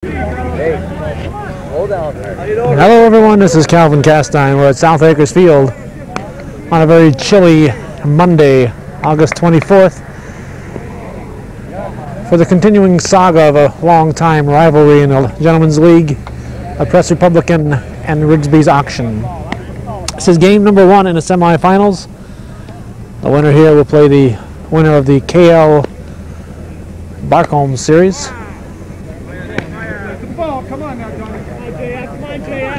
Hey, hold on. Hello everyone, this is Calvin Castine. We're at South Acres Field on a very chilly Monday, August 24th, for the continuing saga of a long-time rivalry in the Gentlemen's League, a Press Republican and Rigsbee's auction. This is game number 1 in the semifinals. The winner here will play the winner of the KL Barcombe series. Come on now, Johnny. Come on, JF.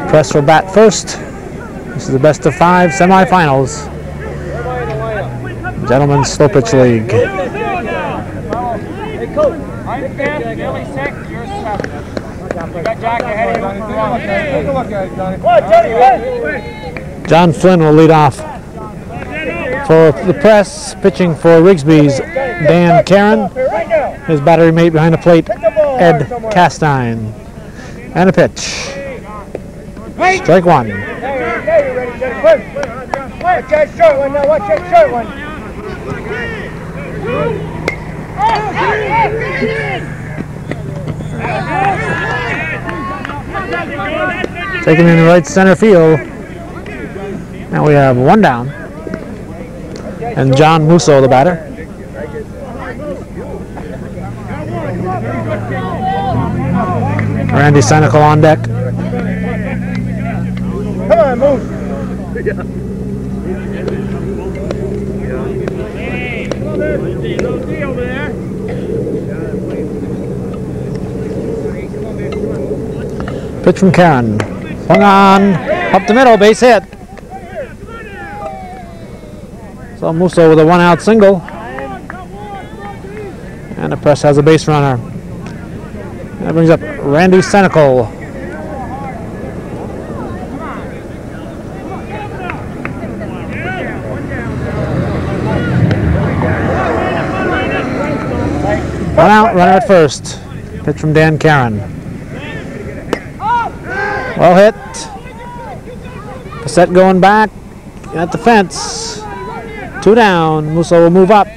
Press will bat first. This is the best of 5 semifinals. Gentlemen's Slow Pitch League. Hey, coach. I'm 5th, Billy 6th, you're 7th. You got Jack ahead of you. Take a look at it, Johnny. Come on, Johnny, John Flynn will lead off. For the Press, pitching for Rigsbee's Dan Caron. His battery mate behind the plate, Ed Castine. And a pitch. Strike 1. Watch that short one now, watch that short one. Taken in the right center field. Now we have 1 down. And John Musso, the batter. Randy Senecal on deck. Come on, move. Pitch from Caron. Swung on. Up the middle, base hit. So Musso with a 1-out single. And the Press has a base runner. That brings up Randy Senecal. One out, runner at first. Pitch from Dan Caron. Well hit. Cassette going back at the fence. 2 down. Musso will move up.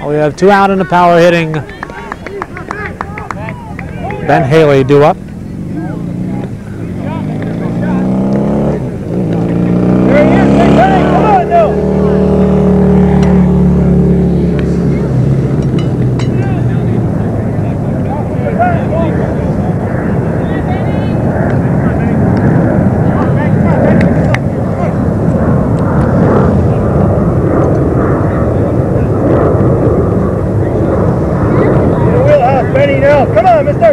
We have 2 out in the power hitting. Ben Haley due up. There he is, come on now. Come on, mister!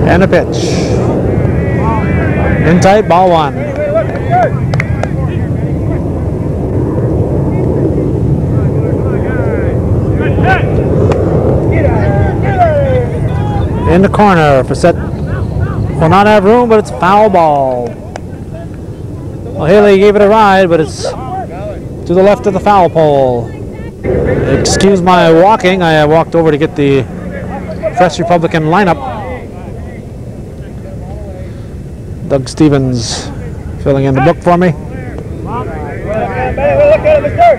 And a pitch. In tight, ball 1. In the corner, Facette will not have room, but it's foul ball. Well, Haley gave it a ride, but it's to the left of the foul pole. Excuse my walking. I walked over to get the Fresh Republican lineup. Doug Stevens filling in the book for me.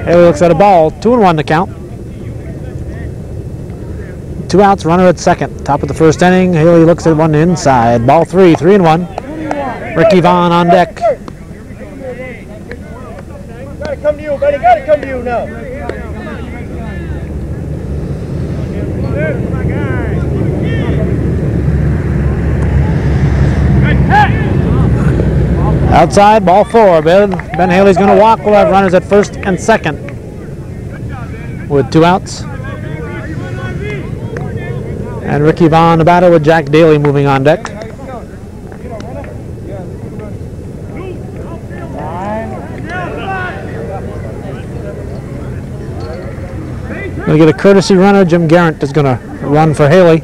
Haley looks at a ball. 2-1 to count. 2 outs, runner at second. Top of the first inning. Haley looks at one inside. Ball 3, 3-1. Ricky Vaughn on deck. Gotta come to you, buddy. Gotta come to you now. Outside, ball 4. Ben Haley's going to walk. We'll have runners at first and second with 2 outs. And Ricky Vaughn, the batter, with Jack Daly moving on deck. Going to get a courtesy runner. Jim Garrett is going to run for Haley.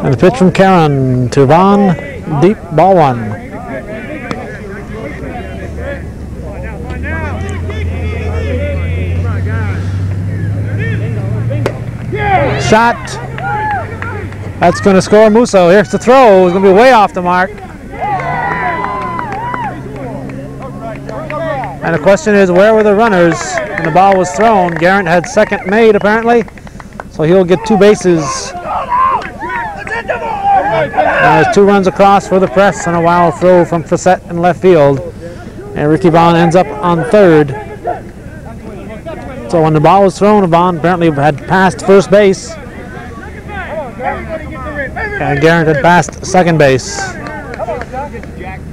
And a pitch from Caron to Vaughn, deep, ball 1. shot. That's going to score Musso. Here's the throw. It's going to be way off the mark. And the question is, where were the runners when the ball was thrown? Garrett had second made, apparently, so he'll get 2 bases. And there's 2 runs across for the Press on a wild throw from Facette in left field. And Ricky Vaughn ends up on third. So when the ball was thrown, Vaughn apparently had passed first base. And Garrett had passed second base.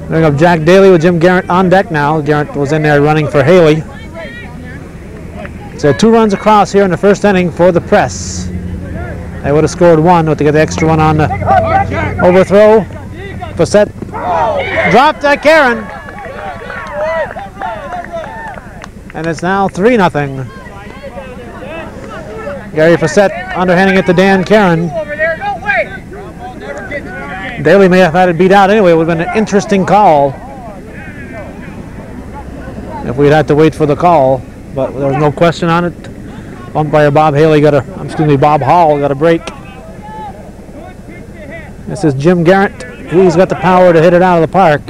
Bring up Jack Daly with Jim Garrett on deck now. Garrett was in there running for Haley. So 2 runs across here in the first inning for the Press. They would have scored 1, but they get the extra one on the overthrow. Facette dropped that Karen. And it's now 3-0. Gary Facette underhanding it to Dan Karen. Daly may have had it beat out anyway. It would have been an interesting call if we'd had to wait for the call, but there was no question on it. Umpire Bob Hall got a break. This is Jim Garrett. He's got the power to hit it out of the park.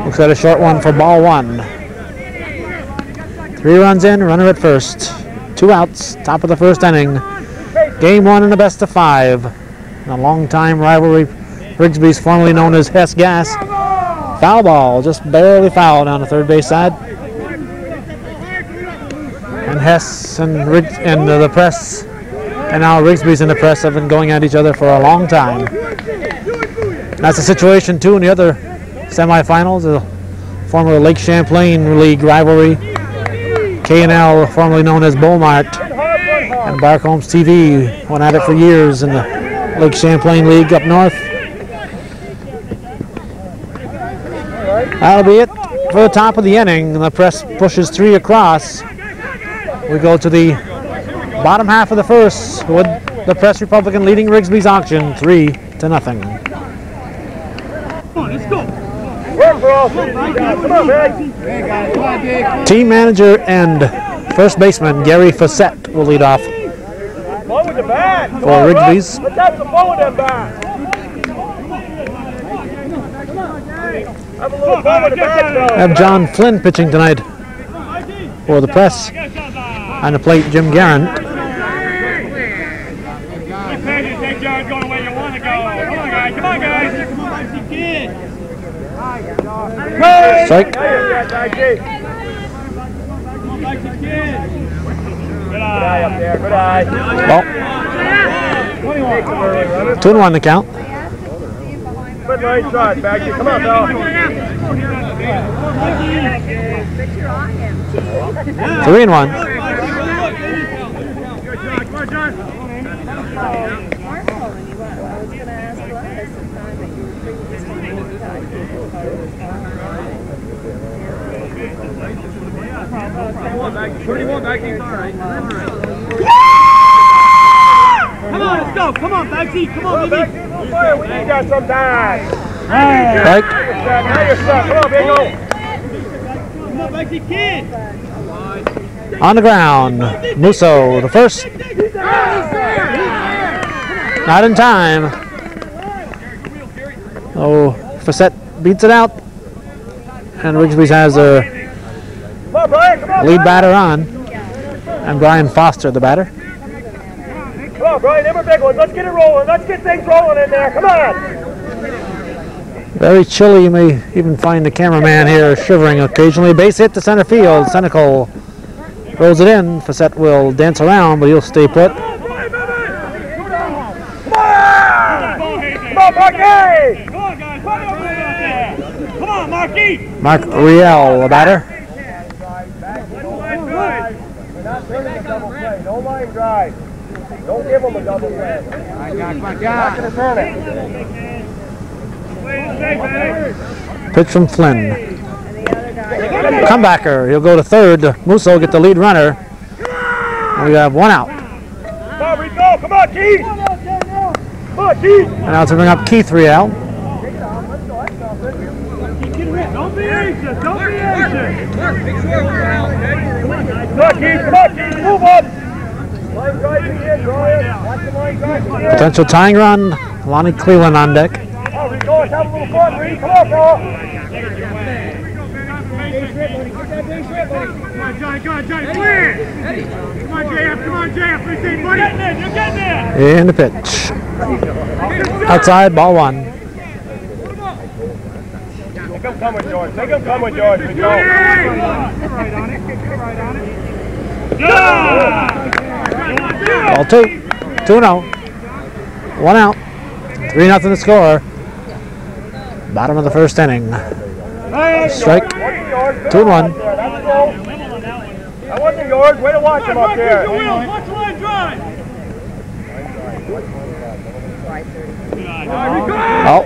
Looks like a short one for ball 1. 3 runs in, runner at first. 2 outs, top of the first inning. Game 1 in the best of 5. In a long-time rivalry, Rigsbee's formerly known as Hess Gas. Foul ball, just barely fouled on the third base side. And Hess and the Press, and now Rigsbee's in the Press, have been going at each other for a long time. That's the situation too in the other semifinals, the former Lake Champlain League rivalry. K&L, formerly known as Beaumont, and Barcombs TV went at it for years in the Lake Champlain League up north. That'll be it for the top of the inning. The Press pushes 3 across. We go to the bottom half of the first with the Press Republican leading Rigsbee's auction 3-0. Come on, let's go. Team manager and first baseman Gary Facette will lead off for Rigsbee's. Let's have some fun with them bats. Have a little fun with the bats. Have John Flynn pitching tonight for the Press. On the plate, Jim Garrett. Take Jared going where you want to go. Come on, guys. Come on, guys. Strike. Good eye up there. Good eye. Well, 2-1 the count. Good line shot, Baggy. Come on, Bill. 3-1. Come on, let's go. Come on, Bagsy. Come on, baby. We need that sometime. Right. Now you're stuck. Come on, Bingo. Come on, Bagsy, kid. On the ground, Musso, the first. Not in time. Oh, Facette beats it out. And Rigsbee's has a lead batter on. And Brian Foster, the batter. Come on, Brian, them are big ones. Let's get it rolling. Let's get things rolling in there. Come on. Very chilly. You may even find the cameraman here shivering occasionally. Base hit to center field. Senecal throws it in. Facette will dance around, but he'll stay put. Come on, Marky! Come on, guys. Come on, Marky! Mark Riel, the batter. No line drive. Don't give him a double play. Not gonna turn it. Pitch from Flynn. Comebacker. He'll go to third. Musso will get the lead runner. And we have 1 out. Come on, Rico. Come on, Keith. Come on, Keith. And now to bring up Keith Riel. be anxious. Don't be anxious. Come on, Keith. Come on, Keith. Move up. Line drive me in, Brian. Watch the line drive me in. Potential tying run. Lonnie Cleveland on deck. Oh, Reed, go. Let's have a little fun, Reed. Come on, bro. Come on, Johnny. Come on, Johnny. Clear. Come on, JF. Come on, JF. Let's see, buddy. You're getting there. In the pitch. Outside, ball one. Make him come with George. Make him come with George. Let's go. Get right on it. Get right on it. Yeah! Ball two. 2-0. 1 out. 3-0 to score. Bottom of the first inning. Strike. 2-1. That wasn't yours. Way to watch him up there. Watch the line drive. Oh.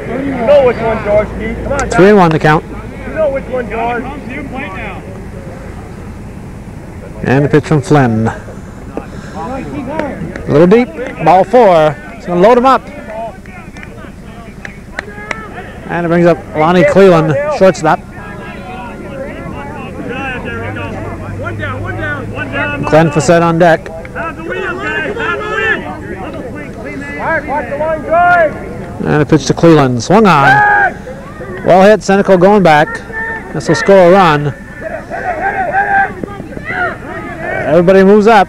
You know which one, George. Keith. Come on, 3-1 to count. you know which one, George. And the pitch from Flynn. A little deep. Ball 4. He's going to load him up. And it brings up Lonnie Cleveland, shortstop. Glenn Facette on deck. Watch the line drive. And a pitch to Cleveland. Swung on. Well hit. Senecal going back. This will score a run. Everybody moves up.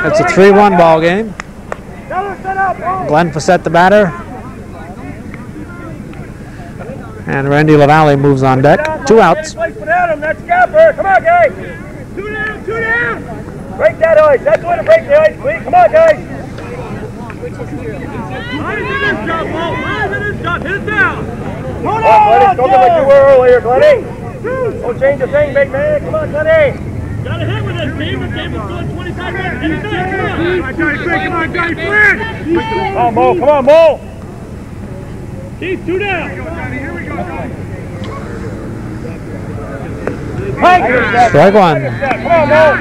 It's a 3-1 ball game. Glenn Facette the batter. And Randy LaValle moves on deck. 2 outs. That's Gapper. Come on, guys. 2 down, 2 down. Break that ice. That's the way to break the ice, please. Come on, guys. Line in this job, Paul. Line in this job. Hit it down. Hold on, Glenny. Don't get like you were earlier, Glenny. Don't change a thing, big man. Come on, Glenny. Got a hit with this team. The game was going 25 minutes. Come on, Johnny Flynn. Come on, Johnny Flynn. Come on, Mo. Come on, Mo. Keith, 2 down. Here we go, Johnny. Strike 1. Come on, Mo.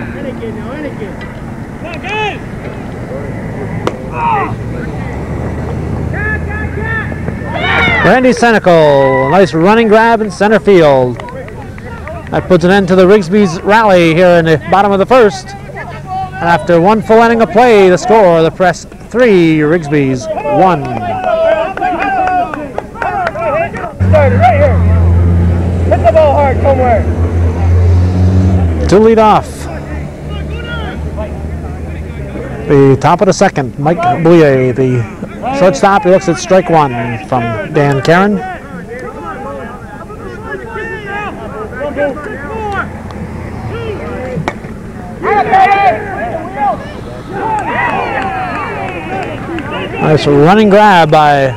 Come on, guys. Randy Senecal. Nice running grab in center field. That puts an end to the Rigsbee's rally here in the bottom of the first. And after 1 full inning of play, the score, the Press 3, Rigsbee's 1. Started right here. Hit the ball hard somewhere. To lead off. The top of the second, Mike Bouye, the shortstop. He looks at strike 1 from Dan Caron. Nice running grab by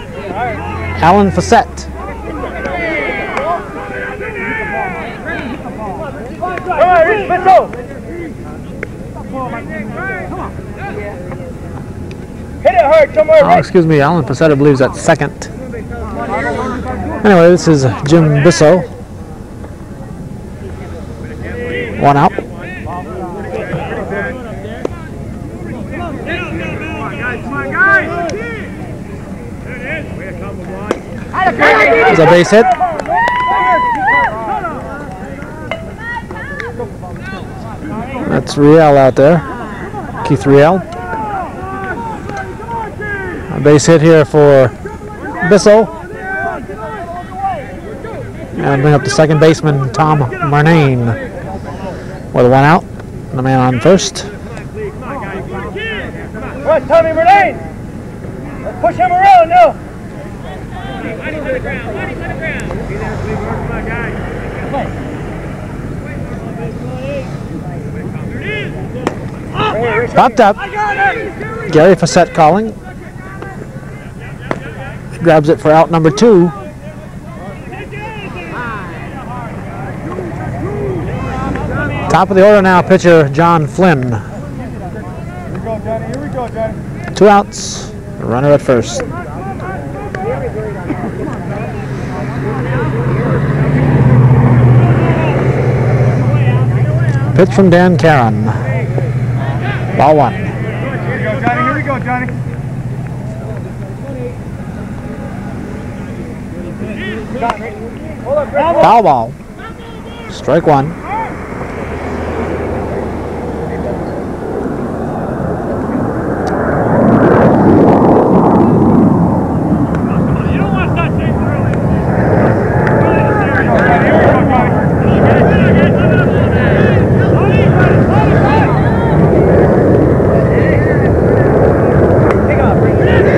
Alan Facette. Hit it hard somewhere. Oh, excuse me, Alan Facette, I believe, is at second. Anyway, this is Jim Bissell. 1 out. There's a base hit. That's Riel out there. Keith Riel. A base hit here for Bissell. And bring up the second baseman, Tom Marnane, with 1 out. And the man on first. Come on, Tommy Marnane. Let's push him around now. Popped up. Gary Facette calling. Grabs it for out number 2. Top of the order now, pitcher John Flynn. Here we go, Johnny. Here we go, Johnny. 2 outs. Runner at first. Pitch from Dan Caron. Ball 1. Here we go, Johnny. Here we go, Johnny. Foul ball. Strike one.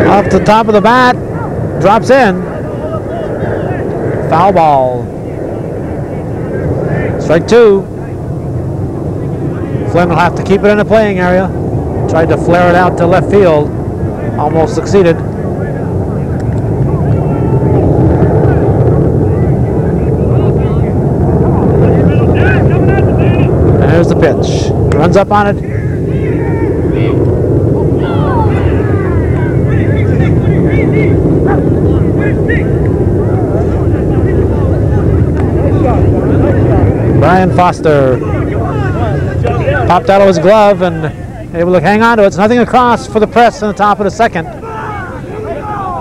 Off the top of the bat, drops in. Foul ball. Strike two. Flynn will have to keep it in the playing area. Tried to flare it out to left field. Almost succeeded. And there's the pitch. Runs up on it. Brian Foster popped out of his glove and able to hang on to it. It's nothing across for the press in the top of the second.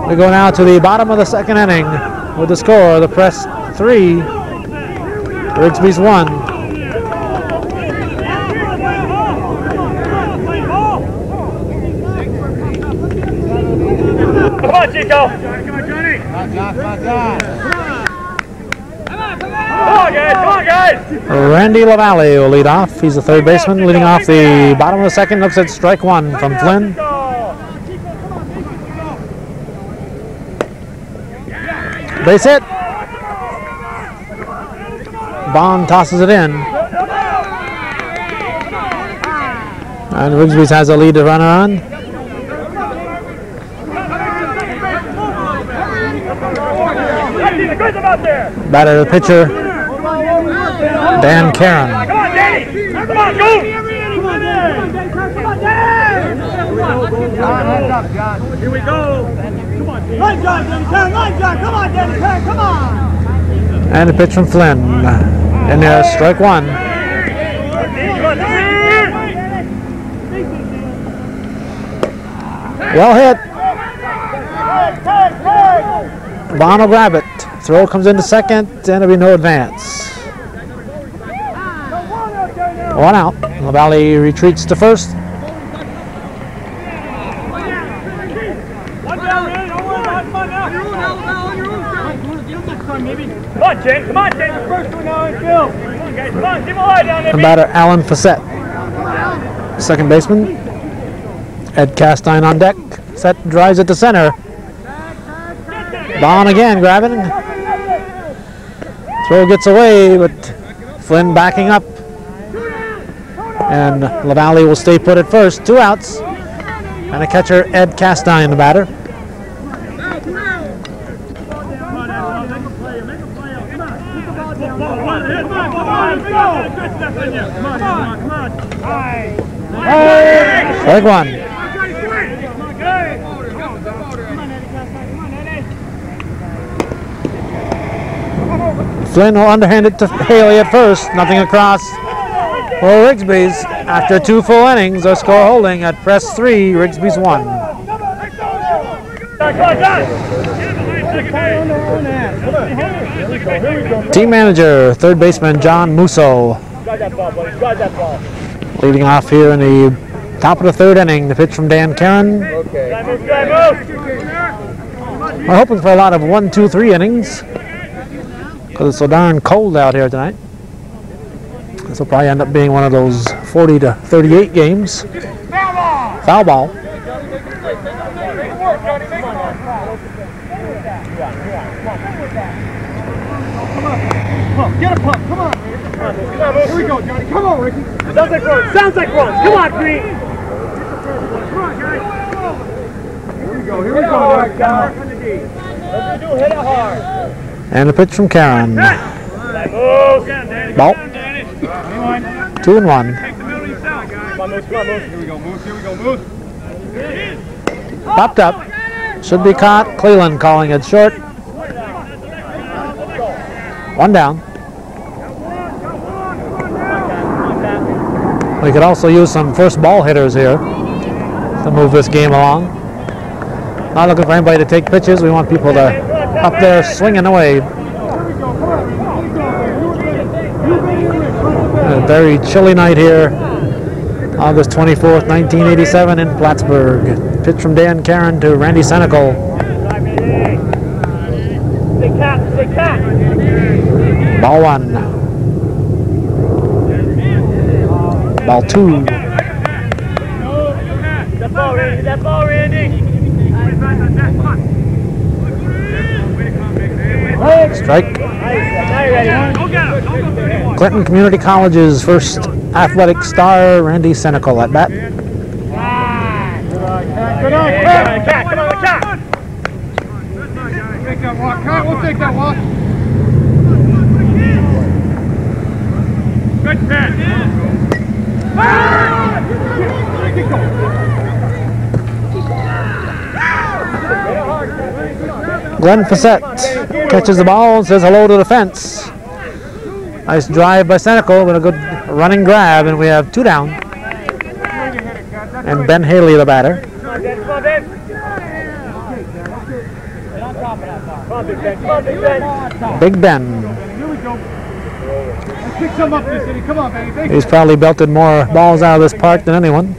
We go now to the bottom of the second inning with the score: the press 3, Rigsbee's 1. Come on, Chico! Come on, Johnny! Come on, John! Come on, John! Come on, guys! Come on, guys! Randy LaValle will lead off. He's the third baseman, leading off the bottom of the second. Looks at strike one from Flynn. Base hit. Bond tosses it in. And Rigsbee has a lead to run on. Batter the pitcher, Dan Caron. Come on, Danny! Come on, go! Hands up, John. Here we go! Come on, Danny! Line John, turn, line John, come on, Danny, turn, come on! And a pitch from Flynn. And there's strike one. Well hit. Bond will grab it. Throw comes into second, and there'll be no advance. One out. LaValle retreats to first. One down, man. Don't worry about it. Come on now. Come on, Jen. Come on, Jen. The first one now in field. Come on, guys. Come on. Keep a line down there. The batter, Alan Fassett. Second baseman. Ed Castine on deck. Set drives it to center. Bond again grabbing. Throw gets away, but Flynn backing up. And LaValle will stay put at first. 2 outs. And a catcher, Ed Castine, the batter. Strike one. Flynn will underhand it to Haley at first. Nothing across for Rigsbee's. After 2 full innings, our score holding at press 3, Rigsbee's 1. Team manager, third baseman John Musso. Leading off here in the top of the third inning. The pitch from Dan Caron. We're hoping for a lot of 1, 2, 3 innings, because it's so darn cold out here tonight. This will probably end up being one of those 40 to 38 games. Foul ball. Get a pump, come on. Here we go, Johnny. Come on, Ricky. Sounds like runs. Sounds like runs. Come on, Green. Come on, guys. Here we go, here we go. Hit it hard. Hit it hard. And a pitch from Caron. Ball. 2-1. Come on, Moose. Come on, Moose. Here we go, Moose. Here we go, Moose. Popped up. Should be caught. Cleland calling it short. 1 down. We could also use some first ball hitters here to move this game along. Not looking for anybody to take pitches. We want people to up there swinging away. A very chilly night here, August 24th, 1987 in Plattsburgh. Pitch from Dan Caron to Randy Senecal. Ball one. Ball two. That ball, Randy. Strike. Clinton Community College's first athletic star, Randy Senecal at bat. Good on, Cat. Come on, Cat. Take that walk, Cat. We'll take that walk. Good catch. Glenn Facette catches the ball and says hello to the fence. Nice drive by Senecal with a good running grab, and we have 2 down. And Ben Haley, the batter. Big Ben. He's probably belted more balls out of this park than anyone.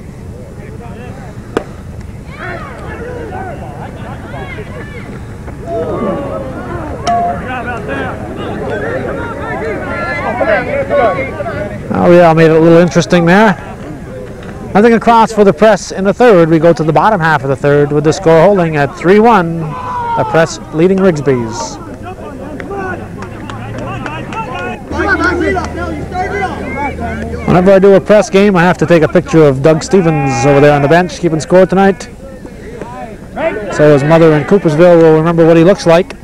Oh yeah, made it a little interesting there. Nothing across for the Press in the third. We go to the bottom half of the third with the score holding at 3-1. The Press leading Rigsbee's. Whenever I do a Press game, I have to take a picture of Doug Stevens over there on the bench keeping score tonight. So his mother in Coopersville will remember what he looks like.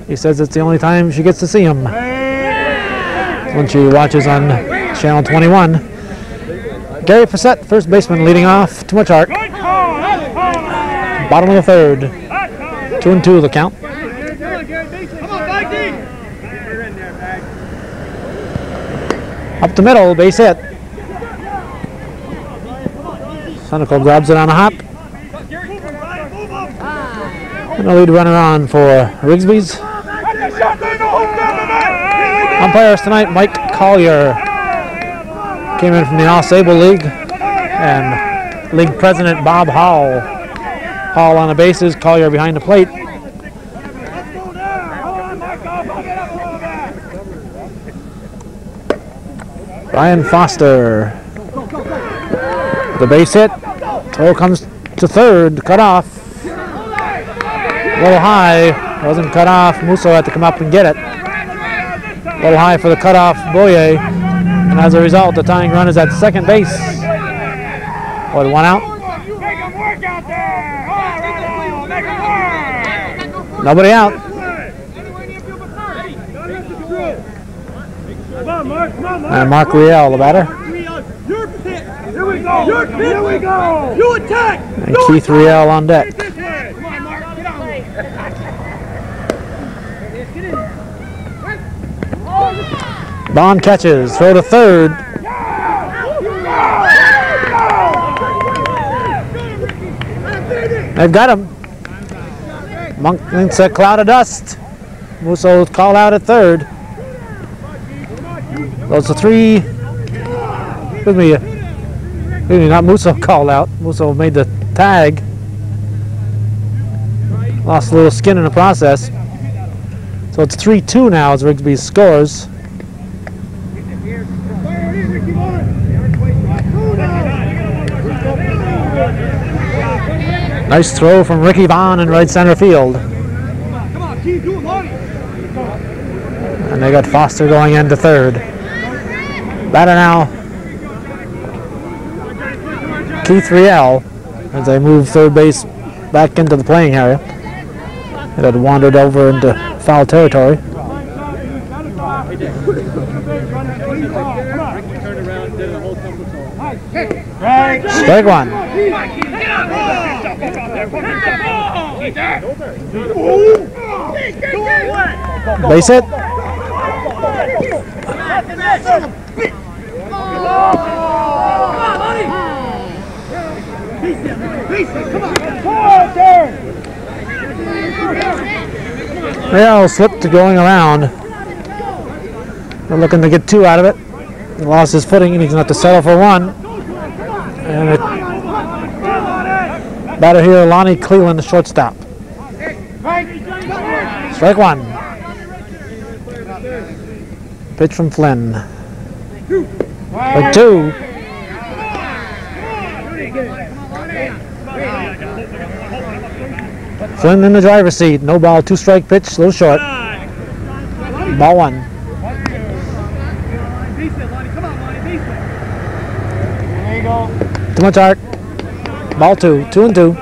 He says it's the only time she gets to see him when she watches on Channel 21. Gary Facette, first baseman, leading off. Too much art. Bottom of the third. 2-2 the count. Up the middle, base hit. Senecal grabs it on a hop. And a lead runner on for Rigsbee's. Umpires tonight, Mike Collier came in from the All Sable League, and league president Bob Hall. Hall on the bases, Collier behind the plate. Brian Foster, the base hit. Throw comes to third, cut off. A little high, wasn't cut off. Musso had to come up and get it. A little high for the cutoff Boyer, and as a result, the tying run is at second base. With 1 out. Nobody out. And Mark Riel, the batter. Here we go. You attack. And Keith Riel on deck. Bond catches, throw to third. They've got him. Monk thinks a cloud of dust. Musso's called out at third. Those are 3. Excuse me, not Musso called out. Musso made the tag. Lost a little skin in the process. So it's 3-2 now as Rigsbee scores. Nice throw from Ricky Vaughn in right center field. And they got Foster going into third. Batter now, Keith Riel, as they move third base back into the playing area. It had wandered over into foul territory. Strike one. Base hit. Well, slipped to going around. They're looking to get 2 out of it. He lost his footing and he's going to have to settle for 1. And it, batter here, Lonnie Cleveland, the shortstop. Strike 1. Pitch from Flynn. Strike 2. Flynn in the driver's seat. No ball, 2-strike pitch, a little short. Ball 1. Too much arc. Ball 2. 2-2.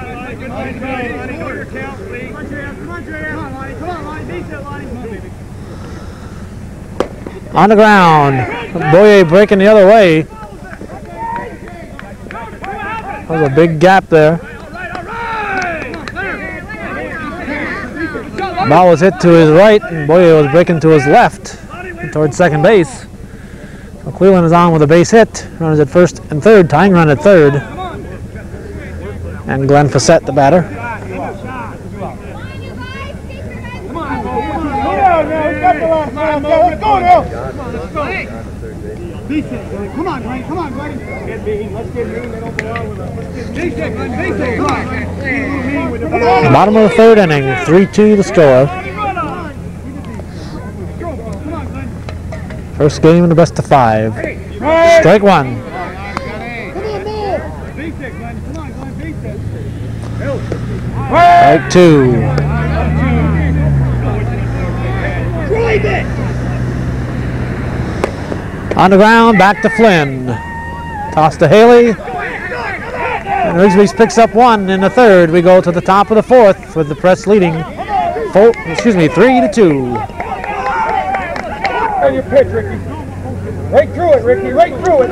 On the ground. Boye breaking the other way. That was a big gap there. Ball was hit to his right, and Boye was breaking to his left towards second base. So Cleveland is on with a base hit. Runners at first and third, tying run at third. And Glenn Fassett, the batter. Let's go now. Come on, Glenn. Come on, Glenn. Let's get mean. They don't belong with us. Bottom of the third inning, 3-2 the score. First game in the best of 5. Strike 1. Strike 2. On the ground, back to Flynn. Toss to Haley. And Rigsbee picks up 1 in the third. We go to the top of the 4th with the Press leading 3-2. On your pitch, Ricky. Right through it, Ricky. Right through it.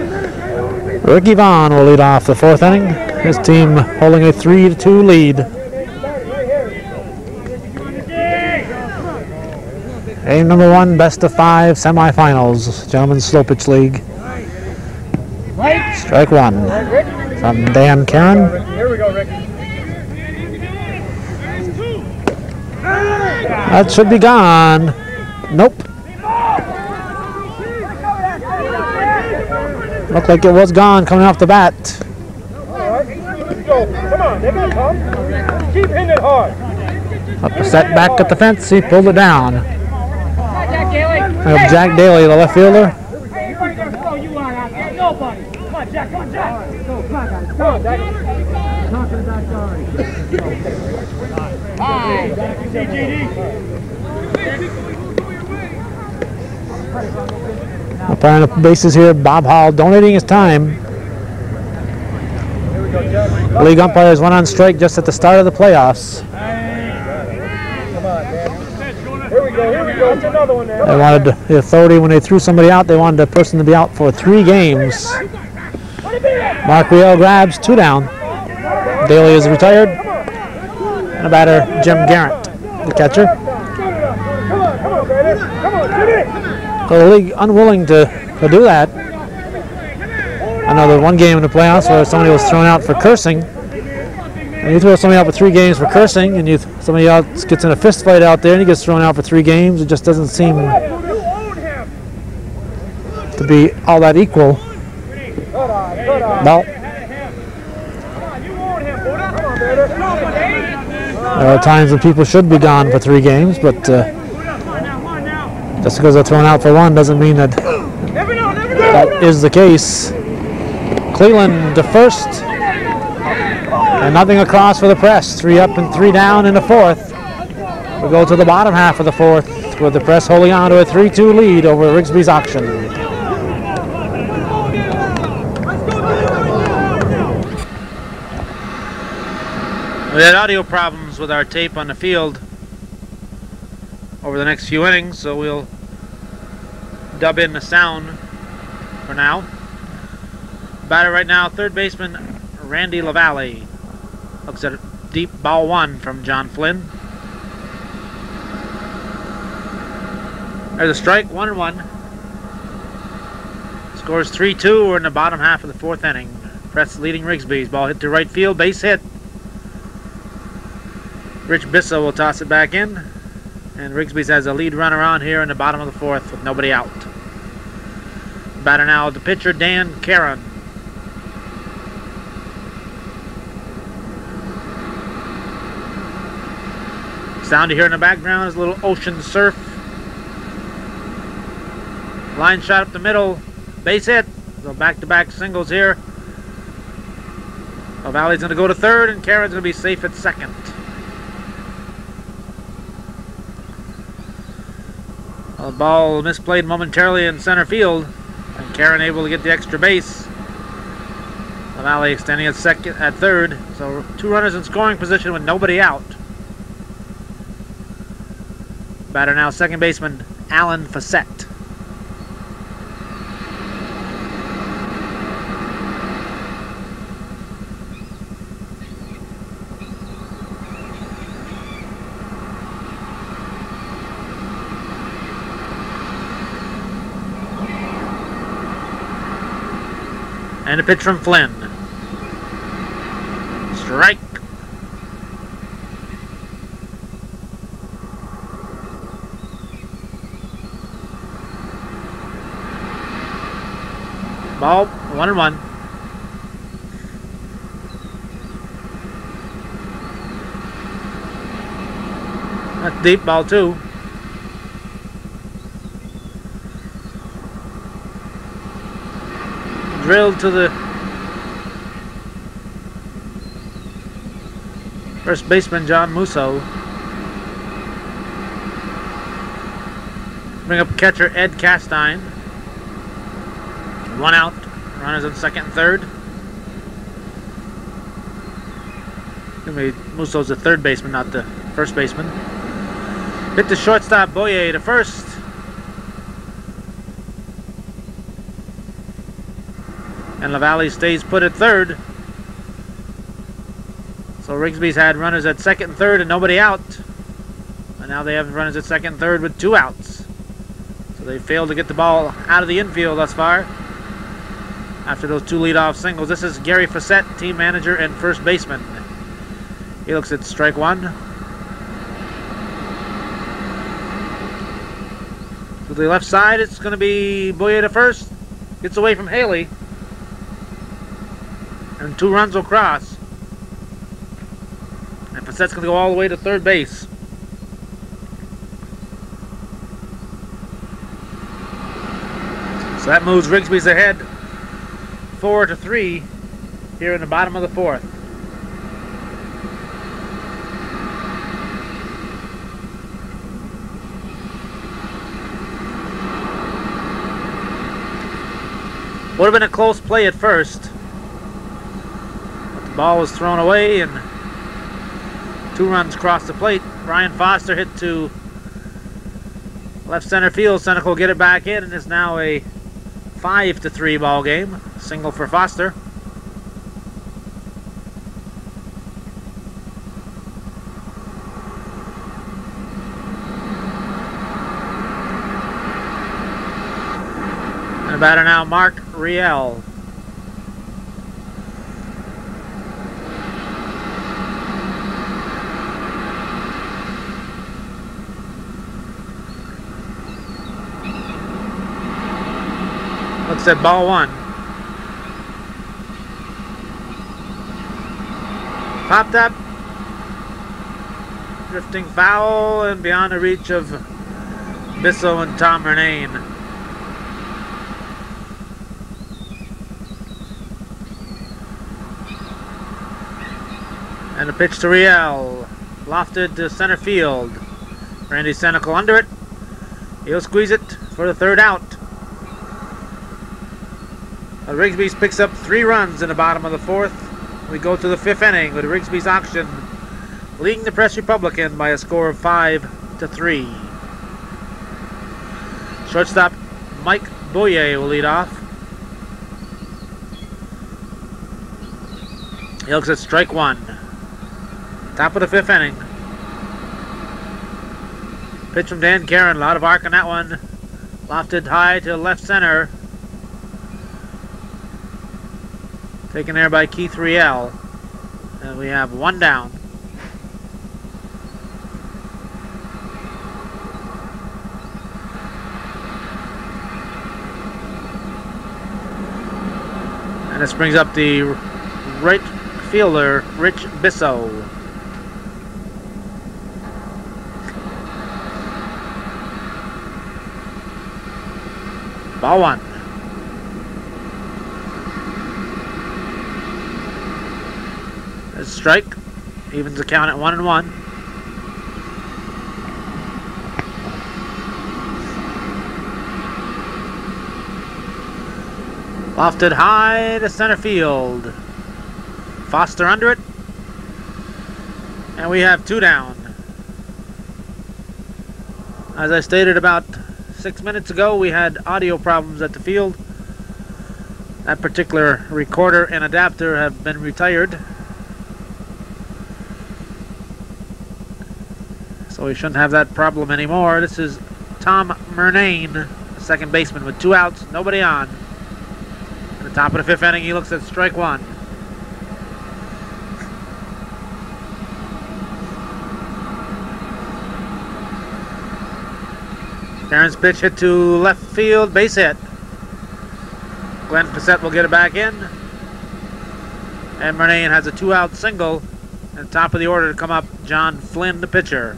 Ricky Vaughn will lead off the 4th inning. His team holding a 3-2 lead. Game number 1, best of 5 semifinals, Gentlemen's Slow Pitch League. Strike 1 from Dan Karen. Here we go, Ricky. That should be gone. Nope. Looked like it was gone coming off the bat. All right, let's go. Come on, they're gonna come. Keep hitting it hard. Up the set back at the fence, he pulled it down. Jack Daly, the left fielder. Everybody's gonna throw you out out there. Nobody. Come on, Jack. Come on, Jack. Come on, Jack. Talking about sorry. Umpiring the bases here, Bob Hall donating his time. The league umpires went on strike just at the start of the playoffs. Here we go. It's another one there. They wanted the authority when they threw somebody out, they wanted the person to be out for 3 games. Mark Riel grabs 2 down. Daly is retired. And a batter, Jim Garrett, the catcher. Come on, baby. Come on, Jimmy. So the league unwilling to do that. I know there was one game in the playoffs where somebody was thrown out for cursing. And you throw somebody out for 3 games for cursing, and somebody else gets in a fist fight out there and he gets thrown out for 3 games. It just doesn't seem to be all that equal. Well, there are times when people should be gone for 3 games, but just because they're thrown out for 1 doesn't mean that that is the case. Cleveland to first. And nothing across for the Press. 3 up and 3 down in the 4th. We go to the bottom half of the 4th with the Press holding on to a 3-2 lead over Rigsbee's Auction. We had audio problems with our tape on the field over the next few innings, so we'll dub in the sound for now. Batter right now, third baseman Randy LaValle. Looks at a deep ball 1 from John Flynn. There's a strike, 1-1. Scores 3-2. We're in the bottom half of the 4th inning. Press leading Rigsbee's. Ball hit to right field, base hit. Rich Bissell will toss it back in. And Rigsbee has a lead runner on here in the bottom of the fourth with nobody out. Batter now, the pitcher, Dan Caron. Sound you hear in the background is a little ocean surf. Line shot up the middle. Base hit. So back-to-back singles here. Valley's going to go to third, and Caron's going to be safe at second. The ball misplayed momentarily in center field, and Caron able to get the extra base. Valley extending at third, so 2 runners in scoring position with nobody out. Batter now, second baseman Alan Fassett. And a pitch from Flynn. Strike. Ball, 1-1. That's deep, ball 2. Drilled to the first baseman, John Musso. Bring up catcher Ed Castine. 1 out. Runners on second and third. Musso's the third baseman, not the first baseman. Hit the shortstop Boyer to first. And LaValle stays put at third. So Rigsbee's had runners at second and third and nobody out. And now they have runners at second and third with 2 outs. So they failed to get the ball out of the infield thus far. After those 2 leadoff singles. This is Gary Fassett, team manager and first baseman. He looks at strike 1. To the left side, it's going to be Boyer to first. Gets away from Haley. And 2 runs will cross. And Fassett's going to go all the way to third base. So that moves Rigsbee's ahead 4-3 here in the bottom of the fourth. Would have been a close play at first. But the ball was thrown away and 2 runs crossed the plate. Brian Foster hit to left center field. Seneca will get it back in, and it's now a 5-3 ball game. Single for Foster. And a batter now, Mark Riel. Looks at ball 1. Popped up. Drifting foul and beyond the reach of Bissell and Tom Renane. And a pitch to Riel. Lofted to center field. Randy Senecal under it. He'll squeeze it for the 3rd out. Rigsbee picks up 3 runs in the bottom of the 4th. We go to the 5th inning with Rigsbee's auction leading the Press Republican by a score of 5-3. Shortstop Mike Boyer will lead off. He looks at strike 1. Top of the 5th inning. Pitch from Dan Caron. A lot of arc on that one. Lofted high to left center. Taken there by Keith Riel. And we have 1 down. this brings up the right fielder, Rich Bisso. Ball one. There's a strike. Evens the count at 1-1. Lofted high to center field. Foster under it. And we have 2 down. As I stated about 6 minutes ago, we had audio problems at the field. That particular recorder and adapter have been retired. So we shouldn't have that problem anymore. This is Tom Murnane, second baseman with 2 outs, nobody on. At the top of the 5th inning, he looks at strike 1. Aaron's pitch hit to left field, base hit. Glenn Facette will get it back in. And Murnane has a 2-out single. At the top of the order to come up, John Flynn, the pitcher.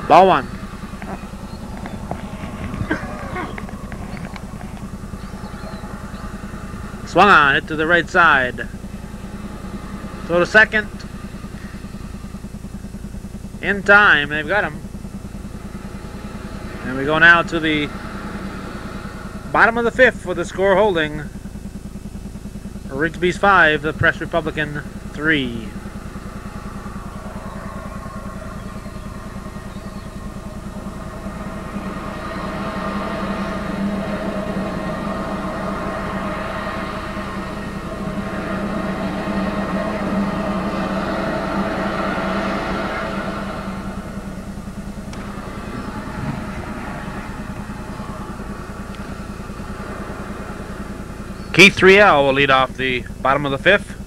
Ball one. Swung on, hit to the right side. Throw to second. In time, they've got him. And we go now to the bottom of the 5th for the score holding. Rigsbee's 5, the Press Republican 3. Keith Riel will lead off the bottom of the 5th.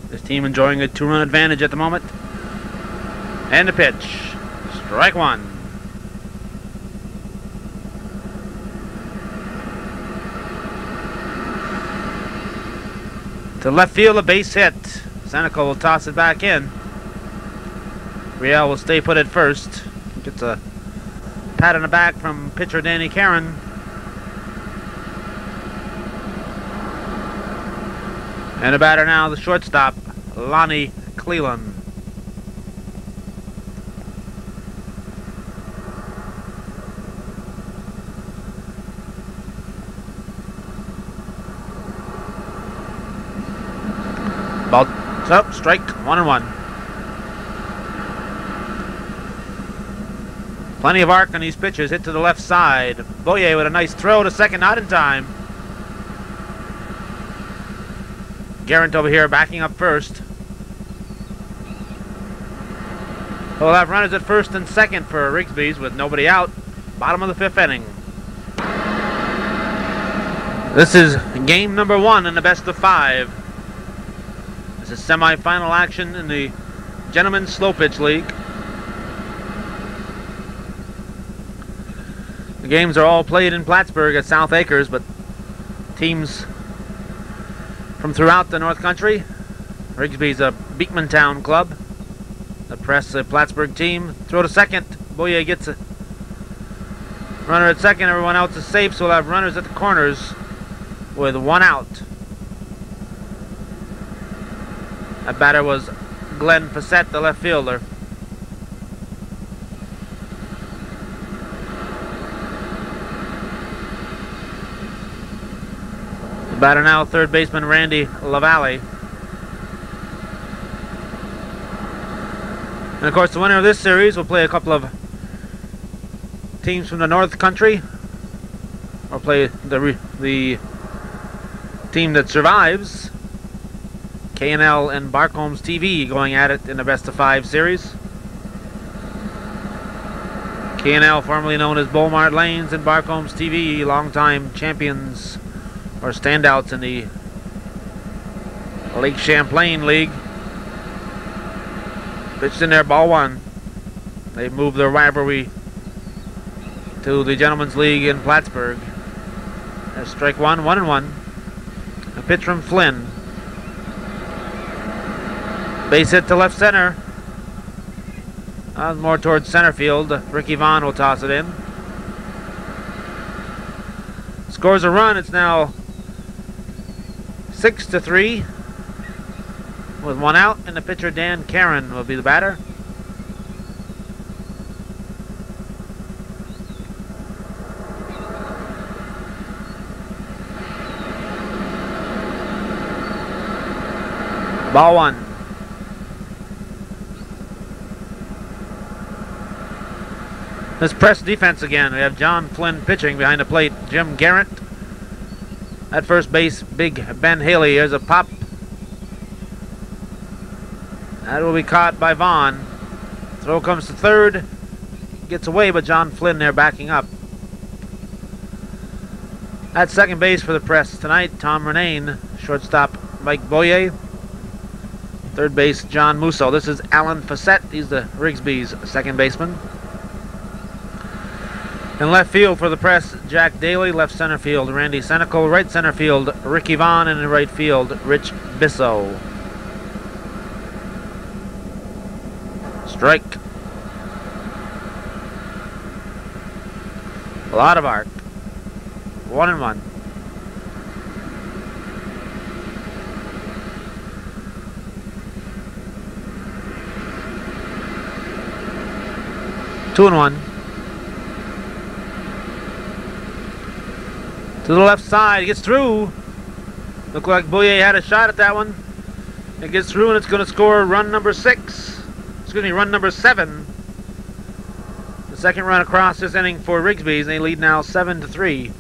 This team enjoying a 2-run advantage at the moment. And the pitch. Strike 1. To left field, a base hit. Seneca will toss it back in. Riel will stay put at first. Gets a pat on the back from pitcher Danny Caron. And the batter now, the shortstop, Lonnie Cleland. Ball up, strike, 1-1. Plenty of arc on these pitches, hit to the left side. Boyer with a nice throw to second, not in time. Garrett over here backing up first. We'll have runners at first and second for Rigsbee's with nobody out. Bottom of the 5th inning. This is game number 1 in the best of 5. This is semi-final action in the Gentlemen's Slow Pitch League. The games are all played in Plattsburgh at South Acres, but teams from throughout the North Country. Rigsbee's a Beekmantown club. The Press, a Plattsburgh team. Throw to second. Boyer gets a runner at second. Everyone else is safe, so we'll have runners at the corners with 1 out. That batter was Glenn Facette, the left fielder. The batter now, third baseman Randy LaValle. And of course, the winner of this series will play a couple of teams from the North Country, or play the team that survives. K&L and Barcombs TV going at it in the best of 5 series. K&L, formerly known as Beaumont Lanes, and Barcombs TV, longtime champions or standouts in the Lake Champlain League. Pitched in there, ball one. They moved their rivalry to the Gentlemen's League in Plattsburgh. There's strike one, 1-1. A pitch from Flynn. Base hit to left center. More towards center field. Ricky Vaughn will toss it in. Scores a run. It's now 6-3. With one out, and the pitcher Dan Caron will be the batter. Ball one. This press defense again. We have John Flynn pitching behind the plate. Jim Garrett at first base. Big Ben Haley. Here's a pop. That will be caught by Vaughn. Throw comes to third. Gets away, but John Flynn there backing up. At second base for the press tonight, Tom Renane. Shortstop, Mike Boyer. Third base, John Musso. This is Alan Fassett. He's the Rigsbee's second baseman. In left field for the press, Jack Daly. Left center field, Randy Senecal. Right center field, Ricky Vaughn. And in right field, Rich Bisso. Strike. A lot of arc. 1-1. Two and one. To the left side. It gets through. Looked like Boyer had a shot at that one. It gets through, and it's going to score run number 6. Excuse me, run number 7. The second run across this inning for Rigsbee's, and they lead now 7-3.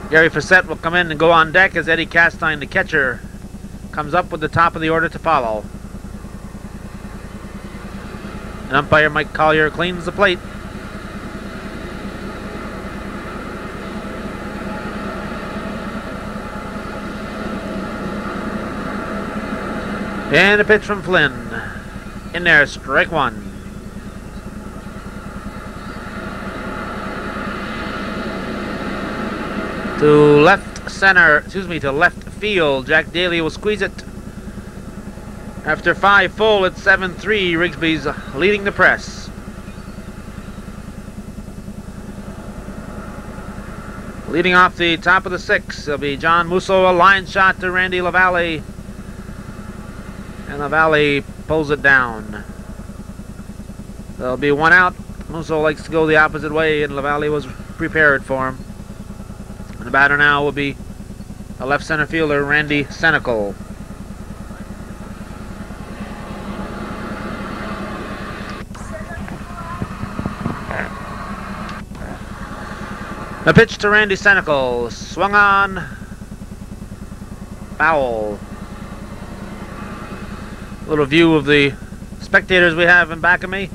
Gary Fassett will come in and go on deck as Eddie Castine, the catcher, comes up with the top of the order to follow. And umpire Mike Collier cleans the plate. And a pitch from Flynn. In there, strike one. To left center, excuse me, to left field. Jack Daly will squeeze it. After 5 full, it's 7-3. Rigsbee's leading the press. Leading off the top of the 6th, it'll be John Musso, a line shot to Randy LaValle. And LaValle pulls it down. There'll be one out. Musso likes to go the opposite way, and LaValle was prepared for him. And the batter now will be a left center fielder, Randy Senecal. The pitch to Randy Senecal. Swung on. Foul. A little view of the spectators we have in back of me.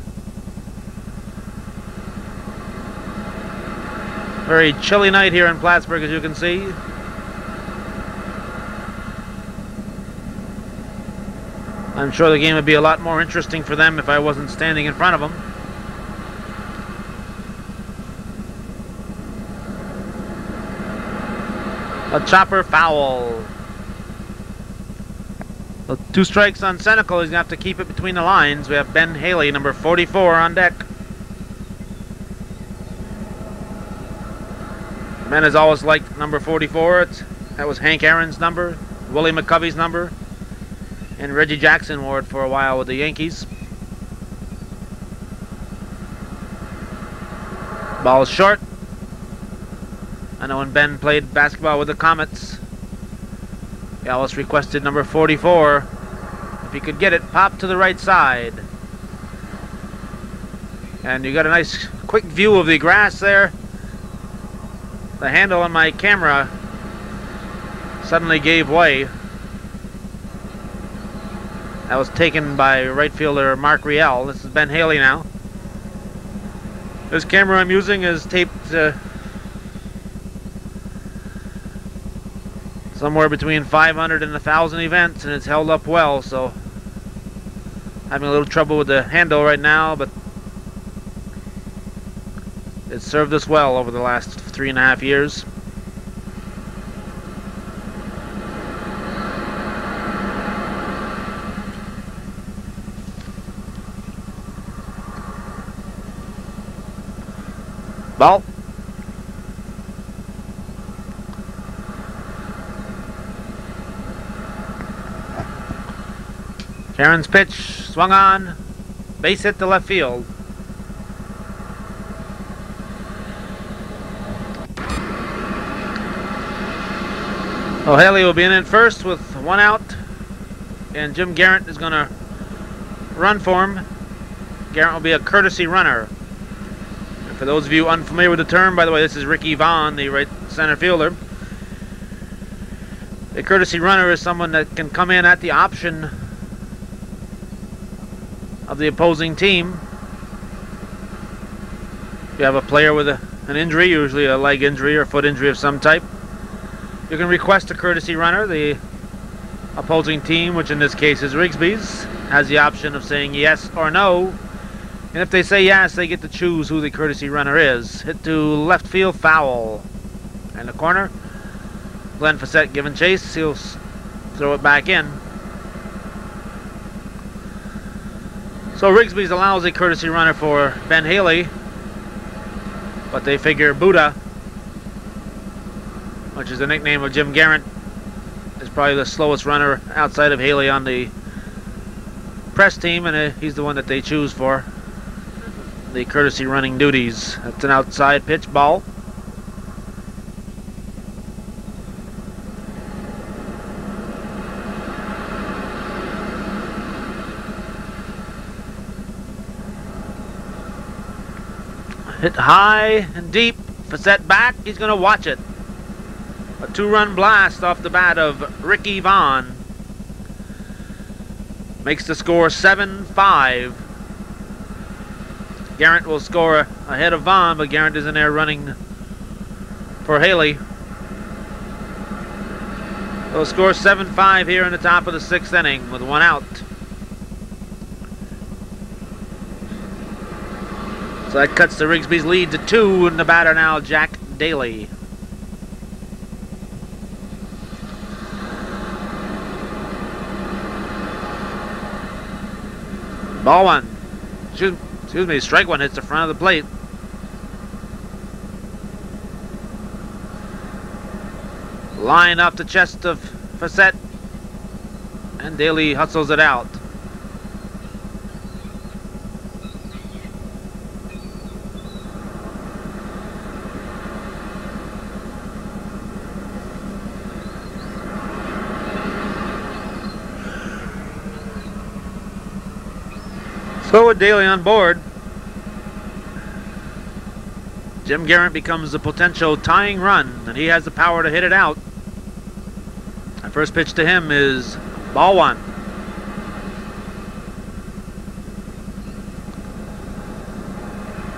Very chilly night here in Plattsburgh, as you can see. I'm sure the game would be a lot more interesting for them if I wasn't standing in front of them. A chopper foul. 2 strikes on Senecal. He's going to have to keep it between the lines. We have Ben Haley, number 44, on deck. Men has always liked number 44. That was Hank Aaron's number, Willie McCovey's number, and Reggie Jackson wore it for a while with the Yankees. Ball is short. I know when Ben played basketball with the Comets, he always requested number 44. If he could get it, pop to the right side. And you got a nice quick view of the grass there. The handle on my camera suddenly gave way That was taken by right fielder Mark Riel. This is Ben Haley now. This camera I'm using is taped somewhere between 500 and 1,000 events, and it's held up well, so having a little trouble with the handle right now, but it's served us well over the last 3.5 years. Ball. Karen's pitch swung on, base hit to left field. O'Haley will be in at first with 1 out, and Jim Garrett is going to run for him. Garrett will be a courtesy runner. And for those of you unfamiliar with the term, by the way, this is Ricky Vaughn, the right center fielder. A courtesy runner is someone that can come in at the option of the opposing team. If you have a player with an injury, usually a leg injury or foot injury of some type, you can request a courtesy runner. The opposing team, which in this case is Rigsbee's, has the option of saying yes or no. And if they say yes, they get to choose who the courtesy runner is. Hit to left field, foul. In the corner, Glenn Facette giving chase. He'll throw it back in. So Rigsbee's allows a courtesy runner for Ben Haley, but they figure Buddha, which is the nickname of Jim Garrett, is probably the slowest runner outside of Haley on the press team, and he's the one that they choose for the courtesy running duties. That's an outside pitch, ball. Hit high and deep. Facette back. He's going to watch it. A 2-run blast off the bat of Ricky Vaughn makes the score 7-5. Garrett will score ahead of Vaughn, but Garrett is in there running for Haley. So score 7-5 here in the top of the 6th inning with 1 out. So that cuts the Rigsbee's lead to 2, and the batter now, Jack Daly. Ball 1. Excuse me, strike 1 hits the front of the plate. Line off the chest of Facette, and Daly hustles it out. So with Daly on board, Jim Garrett becomes a potential tying run, and he has the power to hit it out. The first pitch to him is ball 1.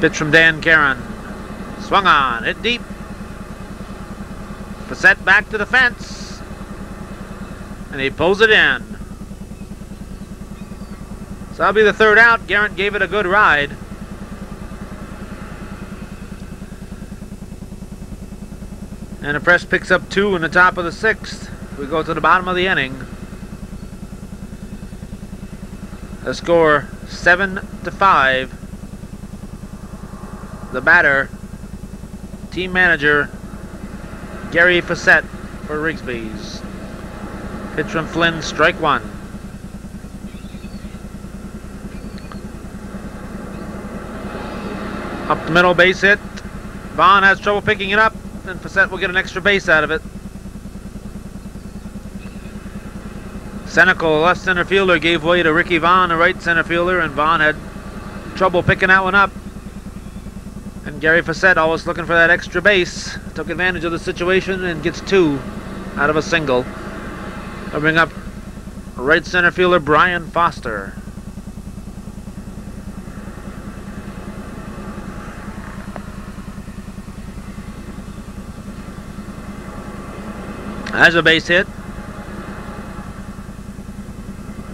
Pitch from Dan Caron. Swung on, hit deep. Facette back to the fence, and he pulls it in. So that'll be the 3rd out. Garrett gave it a good ride. And the press picks up 2 in the top of the 6th. We go to the bottom of the inning. The score 7-5. The batter, team manager Gary Facette for Rigsbee's. Pitch from Flynn, strike 1. Up the middle, base hit. Vaughn has trouble picking it up, and Facette will get an extra base out of it. Senecal, left center fielder, gave way to Ricky Vaughn, a right center fielder, and Vaughn had trouble picking that one up. And Gary Facette, always looking for that extra base, took advantage of the situation and gets 2 out of a single. They'll bring up right center fielder Brian Foster. Has a base hit.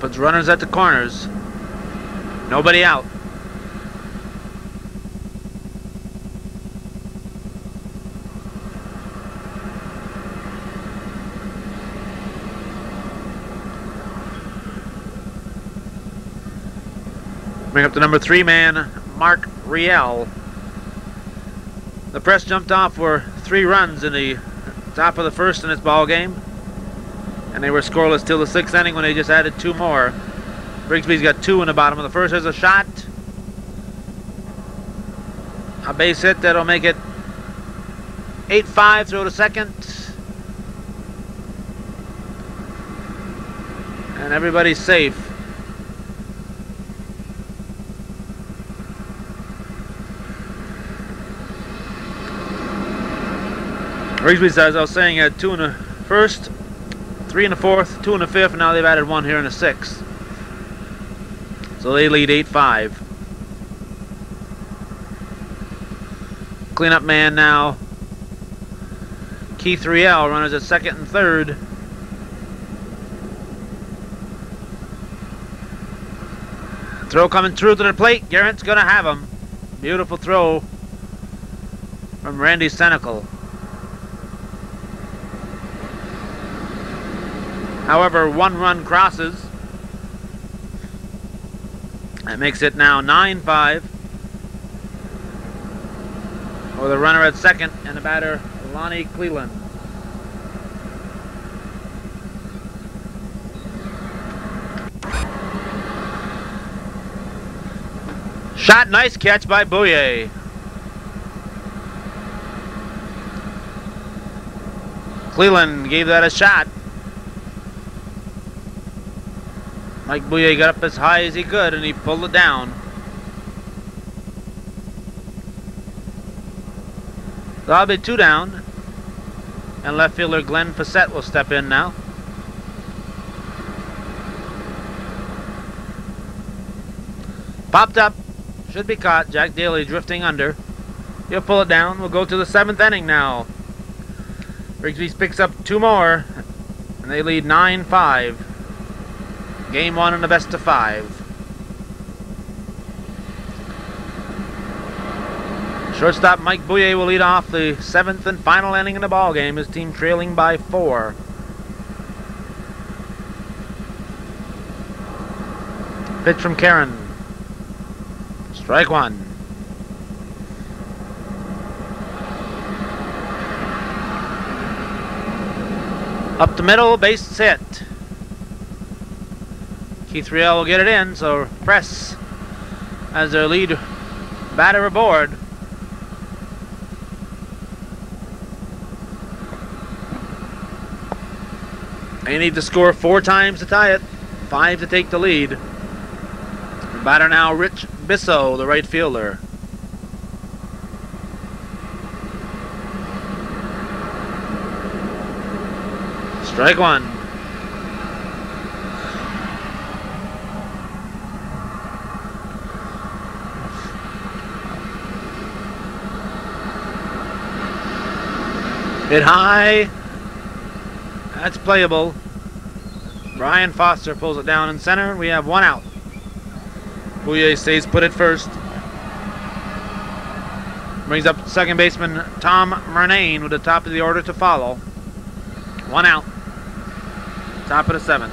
Puts runners at the corners. Nobody out. Bring up the number 3 man, Mark Riel. The Press jumped off for 3 runs in the top of the first in this ball game, and they were scoreless till the 6th inning when they just added 2 more. Rigsbee's got 2 in the bottom of the first. There's a shot, a base hit that'll make it 8-5. Throw to second, and everybody's safe. Rigsbee, as I was saying, had 2 in the first, 3 in the fourth, 2 in the fifth, and now they've added 1 here in the 6th. So they lead 8-5. Cleanup man now, Keith Riel, runners at second and third. Throw coming through to the plate. Garrett's going to have him. Beautiful throw from Randy Senecal. However, 1 run crosses. That makes it now 9-5. With a runner at second and the batter, Lonnie Cleland. Shot, nice catch by Bouye. Cleland gave that a shot. Mike Bouye got up as high as he could and he pulled it down. That'll be 2 down. And left fielder Glenn Facette will step in now. Popped up. Should be caught. Jack Daly drifting under. He'll pull it down. We'll go to the 7th inning now. Rigsbee picks up 2 more. And they lead 9-5. Game 1 in the best of 5. Shortstop Mike Bouye will lead off the 7th and final inning in the ball game. His team trailing by 4. Pitch from Karen. Strike 1. Up the middle, base hit. Keith Riel will get it in, so Press as their lead batter aboard. They need to score 4 times to tie it, 5 to take the lead. The batter now, Rich Bissell, the right fielder. Strike 1. Hit high. That's playable. Brian Foster pulls it down in center. We have 1 out. Bouye stays put at first. Brings up second baseman Tom Murnane with the top of the order to follow. 1 out. Top of the 7th.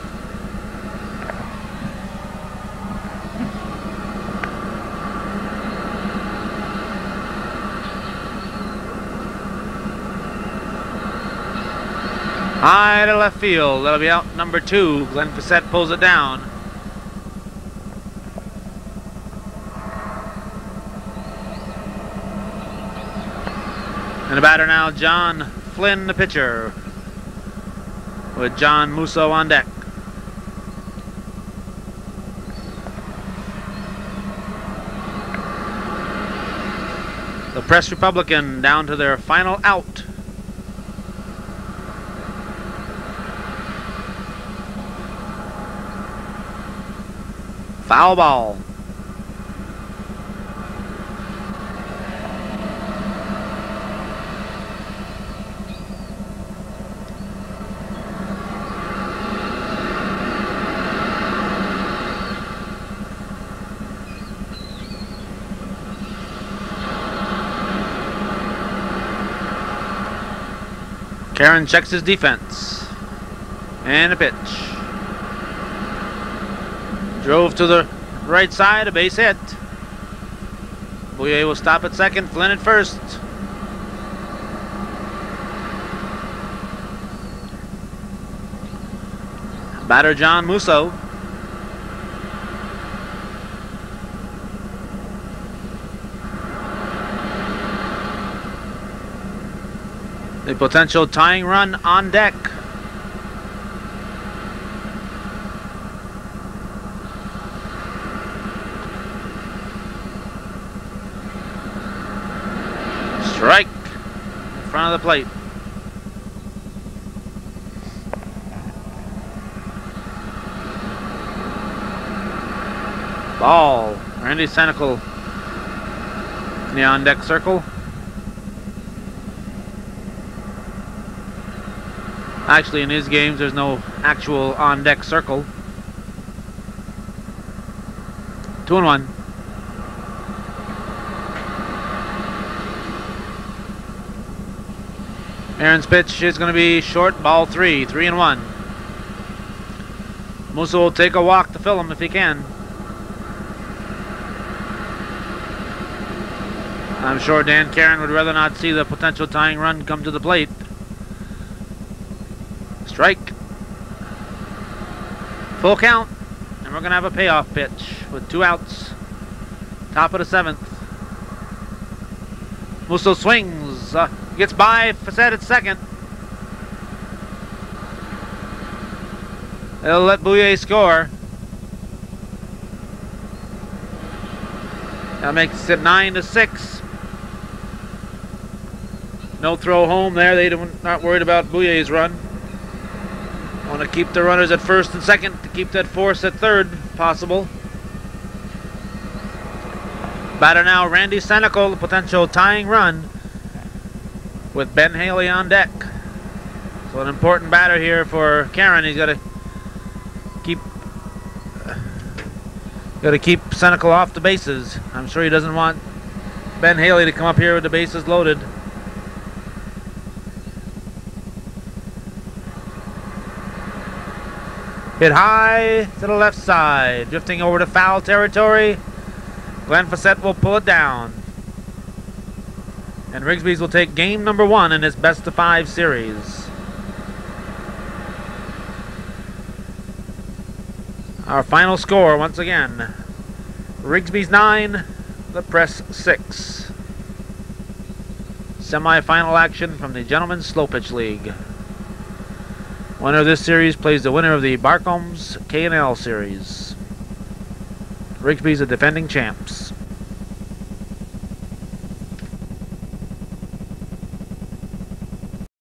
High to left field. That'll be out number 2. Glenn Facette pulls it down. And the batter now, John Flynn, the pitcher, with John Musso on deck. The Press Republican down to their final out. Foul ball. Karen checks his defense. And a pitch. Drove to the right side, a base hit. Bouye will stop at second, Flynn at first. Batter John Musso. The potential tying run on deck. Strike in front of the plate. Ball. Randy Senecal in the on deck circle. Actually, in his games, there's no actual on-deck circle. 2-1. Aaron's pitch is going to be short, ball 3, 3-1. Musso will take a walk to fill him if he can. I'm sure Dan Karen would rather not see the potential tying run come to the plate. Strike. Full count. And we're going to have a payoff pitch with 2 outs. Top of the 7th. Musso swings. Gets by Facette at second. They'll let Bouye score. That makes it 9-6. No throw home there. They not worried about Bouye's run. Want to keep the runners at first and second to keep that force at third possible. Batter now Randy Senecal, the potential tying run with Ben Haley on deck. So an important batter here for Karen. He's got to keep Senecal off the bases. I'm sure he doesn't want Ben Haley to come up here with the bases loaded. Hit high to the left side, drifting over to foul territory. Glenn Facette will pull it down. And Rigsbee's will take game number 1 in this best-of-5 series. Our final score, once again, Rigsbee's 9, the Press 6. Semi-final action from the Gentlemen's Slow Pitch League. Winner of this series plays the winner of the Barcombs K&L series. Rigsbee's the defending champs.